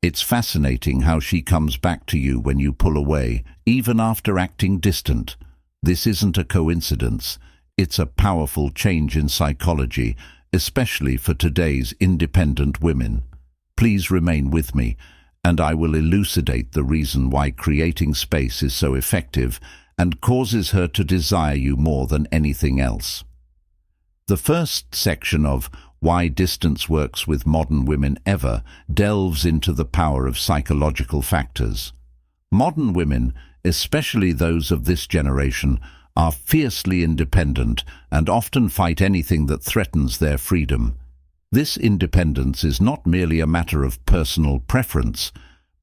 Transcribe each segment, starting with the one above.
It's fascinating how she comes back to you when you pull away, even after acting distant. This isn't a coincidence. It's a powerful change in psychology, especially for today's independent women. Please remain with me, and I will elucidate the reason why creating space is so effective and causes her to desire you more than anything else. The first section of Why Distance Works with Modern Women Ever delves into the power of psychological factors. Modern women, especially those of this generation, are fiercely independent and often fight anything that threatens their freedom. This independence is not merely a matter of personal preference,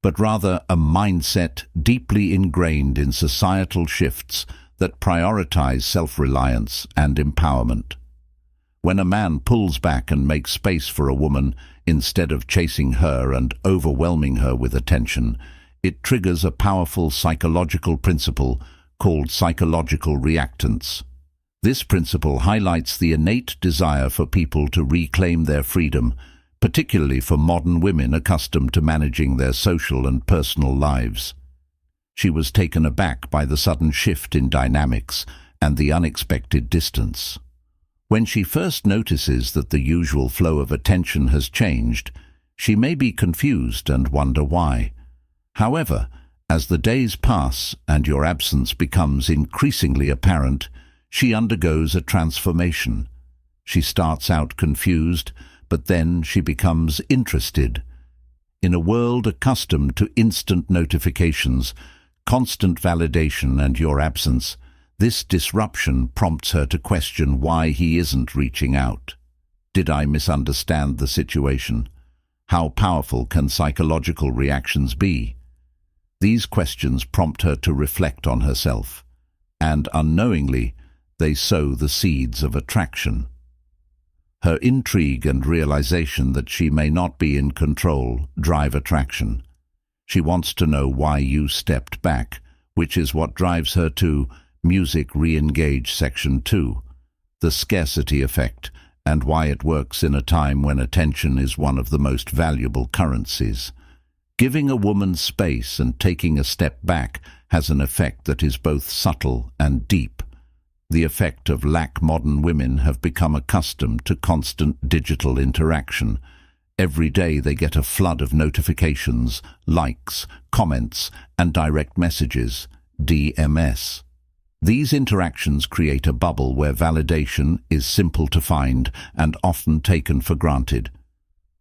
but rather a mindset deeply ingrained in societal shifts that prioritize self-reliance and empowerment. When a man pulls back and makes space for a woman, instead of chasing her and overwhelming her with attention, it triggers a powerful psychological principle called psychological reactance. This principle highlights the innate desire for people to reclaim their freedom, particularly for modern women accustomed to managing their social and personal lives. She was taken aback by the sudden shift in dynamics and the unexpected distance. When she first notices that the usual flow of attention has changed, she may be confused and wonder why. However, as the days pass and your absence becomes increasingly apparent, she undergoes a transformation. She starts out confused, but then she becomes interested. In a world accustomed to instant notifications, constant validation, and your absence, this disruption prompts her to question why he isn't reaching out. Did I misunderstand the situation? How powerful can psychological reactions be? These questions prompt her to reflect on herself, and unknowingly, they sow the seeds of attraction. Her intrigue and realization that she may not be in control drive attraction. She wants to know why you stepped back, which is what drives her to Music Re-engage Section 2, the scarcity effect, and why it works in a time when attention is one of the most valuable currencies. Giving a woman space and taking a step back has an effect that is both subtle and deep. The effect of lack. Modern women have become accustomed to constant digital interaction. Every day they get a flood of notifications, likes, comments, and direct messages, DMS. These interactions create a bubble where validation is simple to find and often taken for granted.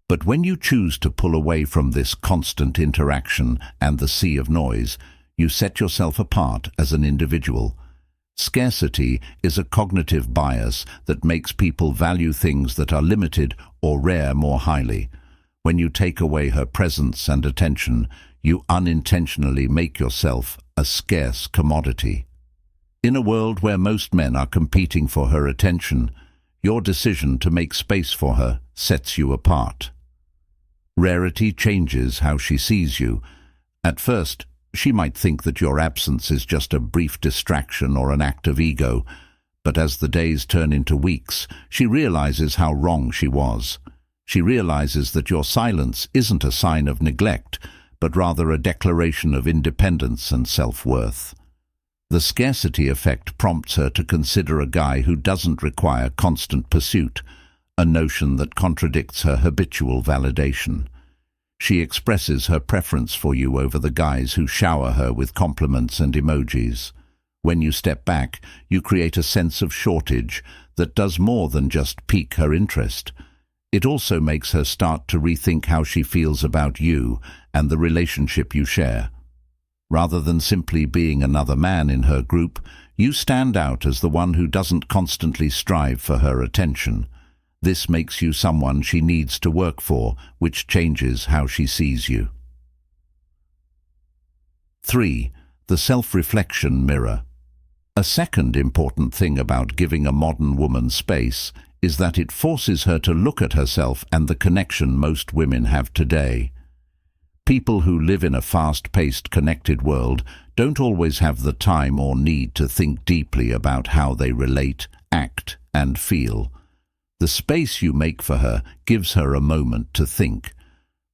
But when you choose to pull away from this constant interaction and the sea of noise, you set yourself apart as an individual. Scarcity is a cognitive bias that makes people value things that are limited or rare more highly. When you take away her presence and attention, you unintentionally make yourself a scarce commodity. In a world where most men are competing for her attention, your decision to make space for her sets you apart. Rarity changes how she sees you. At first, she might think that your absence is just a brief distraction or an act of ego, but as the days turn into weeks, she realizes how wrong she was. She realizes that your silence isn't a sign of neglect, but rather a declaration of independence and self-worth. The scarcity effect prompts her to consider a guy who doesn't require constant pursuit, a notion that contradicts her habitual validation. She expresses her preference for you over the guys who shower her with compliments and emojis. When you step back, you create a sense of shortage that does more than just pique her interest. It also makes her start to rethink how she feels about you and the relationship you share. Rather than simply being another man in her group, you stand out as the one who doesn't constantly strive for her attention. This makes you someone she needs to work for, which changes how she sees you. 3. The self-reflection mirror. A second important thing about giving a modern woman space is that it forces her to look at herself and the connection most women have today. People who live in a fast-paced, connected world don't always have the time or need to think deeply about how they relate, act, and feel. The space you make for her gives her a moment to think.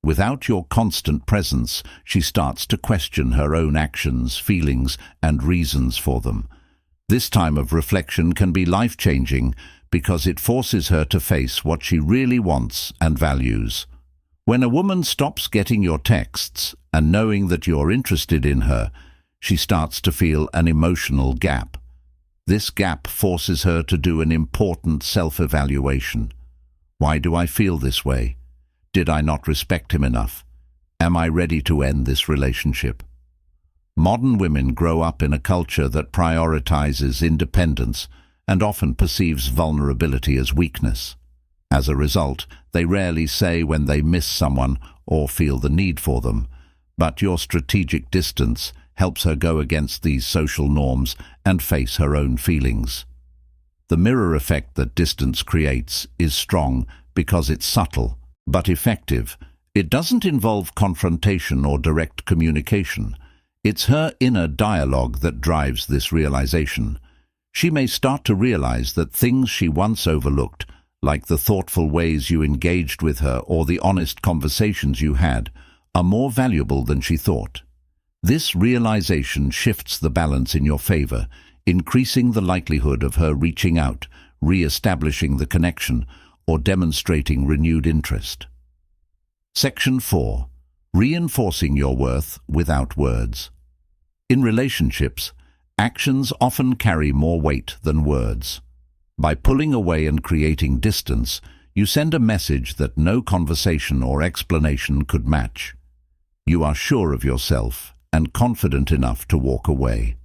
Without your constant presence, she starts to question her own actions, feelings, and reasons for them. This time of reflection can be life-changing because it forces her to face what she really wants and values. When a woman stops getting your texts and knowing that you're interested in her, she starts to feel an emotional gap. This gap forces her to do an important self-evaluation. Why do I feel this way? Did I not respect him enough? Am I ready to end this relationship? Modern women grow up in a culture that prioritizes independence and often perceives vulnerability as weakness. As a result, they rarely say when they miss someone or feel the need for them, but your strategic distance helps her go against these social norms and face her own feelings. The mirror effect that distance creates is strong because it's subtle, but effective. It doesn't involve confrontation or direct communication. It's her inner dialogue that drives this realization. She may start to realize that things she once overlooked, like the thoughtful ways you engaged with her or the honest conversations you had, are more valuable than she thought. This realization shifts the balance in your favor, increasing the likelihood of her reaching out, re-establishing the connection, or demonstrating renewed interest. Section 4. Reinforcing your worth without words. In relationships, actions often carry more weight than words. By pulling away and creating distance, you send a message that no conversation or explanation could match. You are sure of yourself and confident enough to walk away.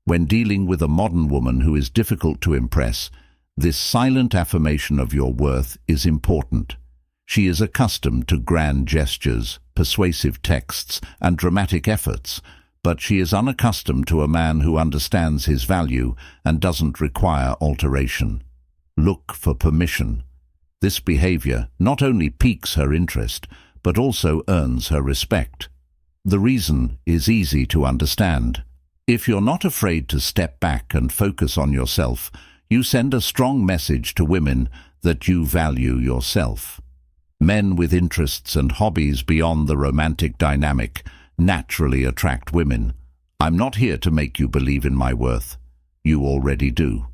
When dealing with a modern woman who is difficult to impress, this silent affirmation of your worth is important. She is accustomed to grand gestures, persuasive texts, and dramatic efforts, but she is unaccustomed to a man who understands his value and doesn't require alteration. Look for permission. This behavior not only piques her interest, but also earns her respect. The reason is easy to understand. If you're not afraid to step back and focus on yourself, you send a strong message to women that you value yourself. Men with interests and hobbies beyond the romantic dynamic naturally attract women. I'm not here to make you believe in my worth. You already do.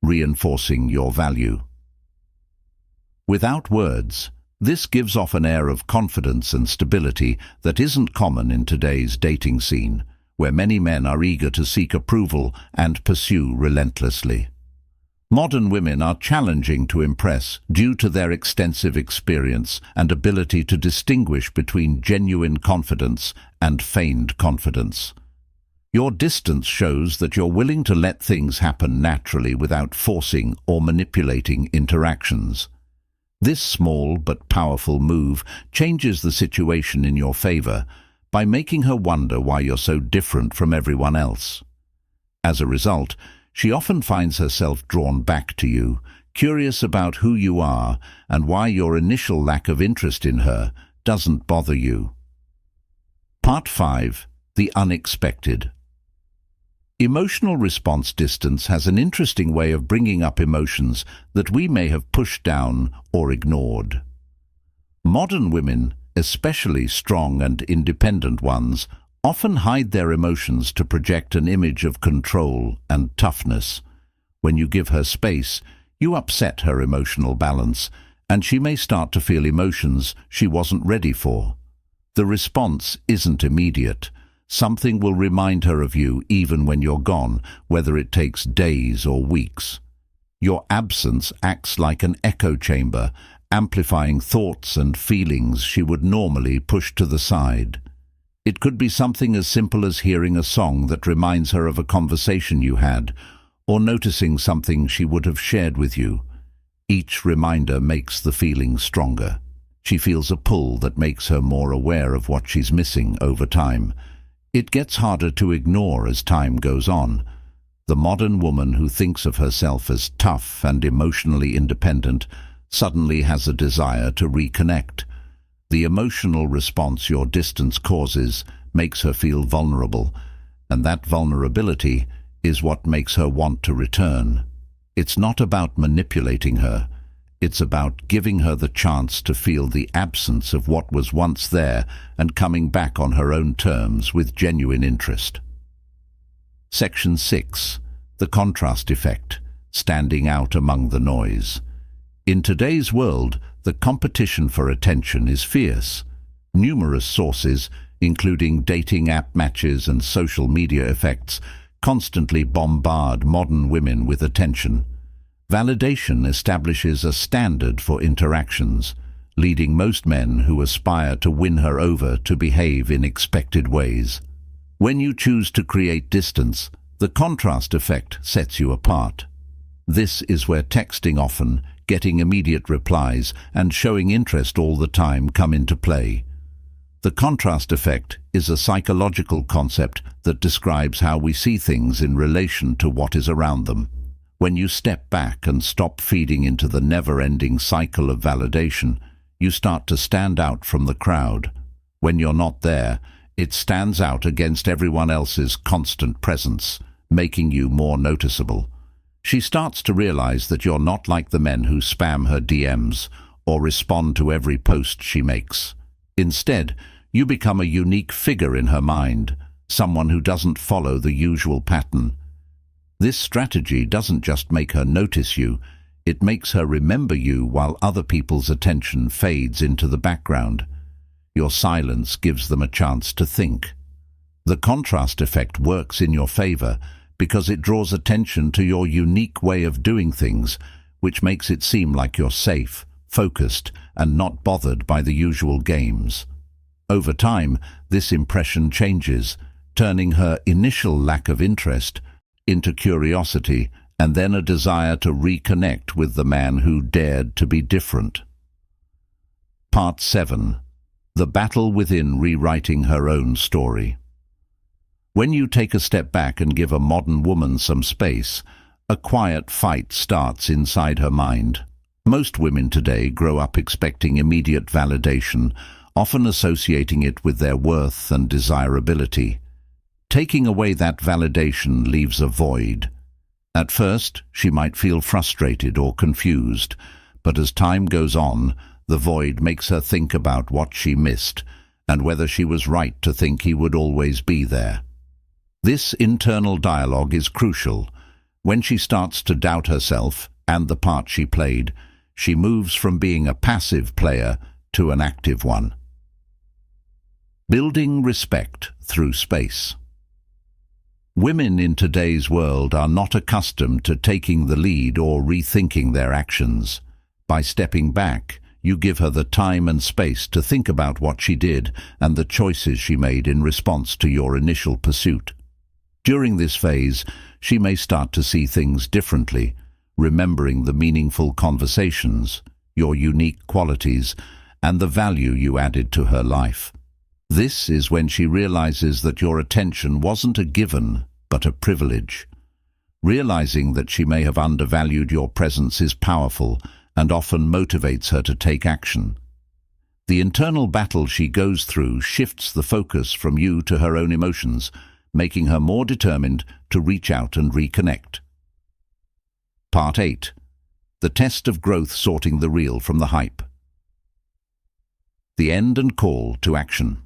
Reinforcing your value. Without words, this gives off an air of confidence and stability that isn't common in today's dating scene, where many men are eager to seek approval and pursue relentlessly. Modern women are challenging to impress due to their extensive experience and ability to distinguish between genuine confidence and feigned confidence. Your distance shows that you're willing to let things happen naturally without forcing or manipulating interactions. This small but powerful move changes the situation in your favor by making her wonder why you're so different from everyone else. As a result, she often finds herself drawn back to you, curious about who you are and why your initial lack of interest in her doesn't bother you. Part 5. The unexpected. Emotional response distance has an interesting way of bringing up emotions that we may have pushed down or ignored. Modern women, especially strong and independent ones, often hide their emotions to project an image of control and toughness. When you give her space, you upset her emotional balance, and she may start to feel emotions she wasn't ready for. The response isn't immediate. Something will remind her of you even when you're gone, whether it takes days or weeks. Your absence acts like an echo chamber, amplifying thoughts and feelings she would normally push to the side. It could be something as simple as hearing a song that reminds her of a conversation you had, or noticing something she would have shared with you. Each reminder makes the feeling stronger. She feels a pull that makes her more aware of what she's missing over time. It gets harder to ignore as time goes on. The modern woman who thinks of herself as tough and emotionally independent suddenly has a desire to reconnect. The emotional response your distance causes makes her feel vulnerable, and that vulnerability is what makes her want to return. It's not about manipulating her. It's about giving her the chance to feel the absence of what was once there and coming back on her own terms with genuine interest. Section 6. The contrast effect, standing out among the noise. In today's world, the competition for attention is fierce. Numerous sources, including dating app matches and social media effects, constantly bombard modern women with attention. Validation establishes a standard for interactions, leading most men who aspire to win her over to behave in expected ways. When you choose to create distance, the contrast effect sets you apart. This is where texting often, getting immediate replies, and showing interest all the time come into play. The contrast effect is a psychological concept that describes how we see things in relation to what is around them. When you step back and stop feeding into the never-ending cycle of validation, you start to stand out from the crowd. When you're not there, it stands out against everyone else's constant presence, making you more noticeable. She starts to realize that you're not like the men who spam her DMs or respond to every post she makes. Instead, you become a unique figure in her mind, someone who doesn't follow the usual pattern. This strategy doesn't just make her notice you, it makes her remember you while other people's attention fades into the background. Your silence gives them a chance to think. The contrast effect works in your favor because it draws attention to your unique way of doing things, which makes it seem like you're safe, focused, and not bothered by the usual games. Over time, this impression changes, turning her initial lack of interest into curiosity and then a desire to reconnect with the man who dared to be different. Part 7. The battle within rewriting her own story. When you take a step back and give a modern woman some space, a quiet fight starts inside her mind. Most women today grow up expecting immediate validation, often associating it with their worth and desirability. Taking away that validation leaves a void. At first, she might feel frustrated or confused, but as time goes on, the void makes her think about what she missed and whether she was right to think he would always be there. This internal dialogue is crucial. When she starts to doubt herself and the part she played, she moves from being a passive player to an active one. Building respect through space. Women in today's world are not accustomed to taking the lead or rethinking their actions. By stepping back, you give her the time and space to think about what she did and the choices she made in response to your initial pursuit. During this phase, she may start to see things differently, remembering the meaningful conversations, your unique qualities, and the value you added to her life. This is when she realizes that your attention wasn't a given, but a privilege. Realizing that she may have undervalued your presence is powerful and often motivates her to take action. The internal battle she goes through shifts the focus from you to her own emotions, making her more determined to reach out and reconnect. Part 8. The test of growth, sorting the real from the hype. The end and call to action.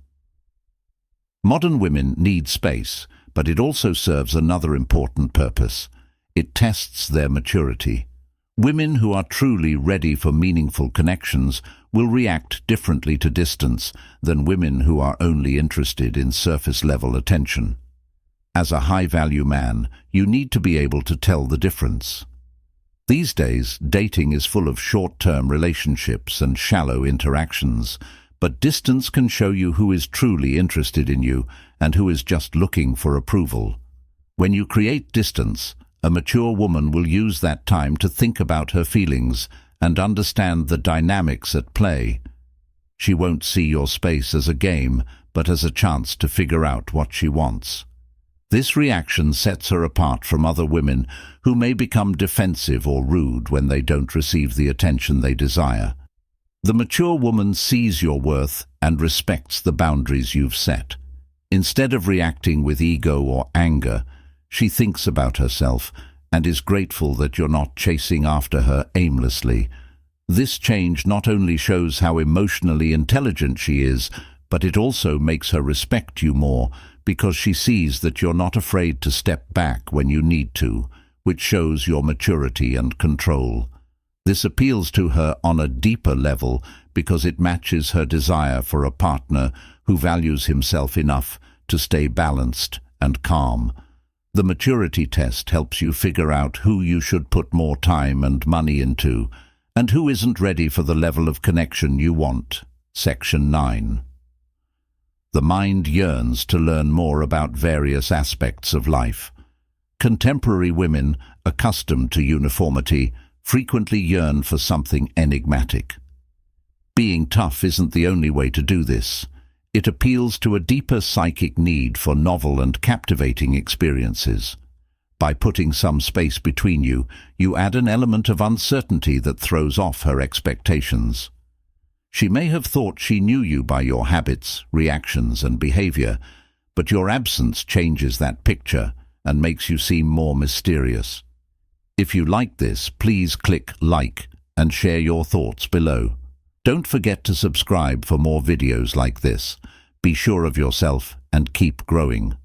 Modern women need space, but it also serves another important purpose. It tests their maturity. Women who are truly ready for meaningful connections will react differently to distance than women who are only interested in surface-level attention. As a high-value man, you need to be able to tell the difference. These days, dating is full of short-term relationships and shallow interactions, but distance can show you who is truly interested in you and who is just looking for approval. When you create distance, a mature woman will use that time to think about her feelings and understand the dynamics at play. She won't see your space as a game, but as a chance to figure out what she wants. This reaction sets her apart from other women who may become defensive or rude when they don't receive the attention they desire. The mature woman sees your worth and respects the boundaries you've set. Instead of reacting with ego or anger, she thinks about herself and is grateful that you're not chasing after her aimlessly. This change not only shows how emotionally intelligent she is, but it also makes her respect you more because she sees that you're not afraid to step back when you need to, which shows your maturity and control. This appeals to her on a deeper level because it matches her desire for a partner who values himself enough to stay balanced and calm. The maturity test helps you figure out who you should put more time and money into, and who isn't ready for the level of connection you want. Section 9. The mind yearns to learn more about various aspects of life. Contemporary women, accustomed to uniformity, frequently yearn for something enigmatic. Being tough isn't the only way to do this. It appeals to a deeper psychic need for novel and captivating experiences. By putting some space between you, you add an element of uncertainty that throws off her expectations. She may have thought she knew you by your habits, reactions, and behavior, but your absence changes that picture and makes you seem more mysterious. If you like this, please click like and share your thoughts below. Don't forget to subscribe for more videos like this. Be sure of yourself and keep growing.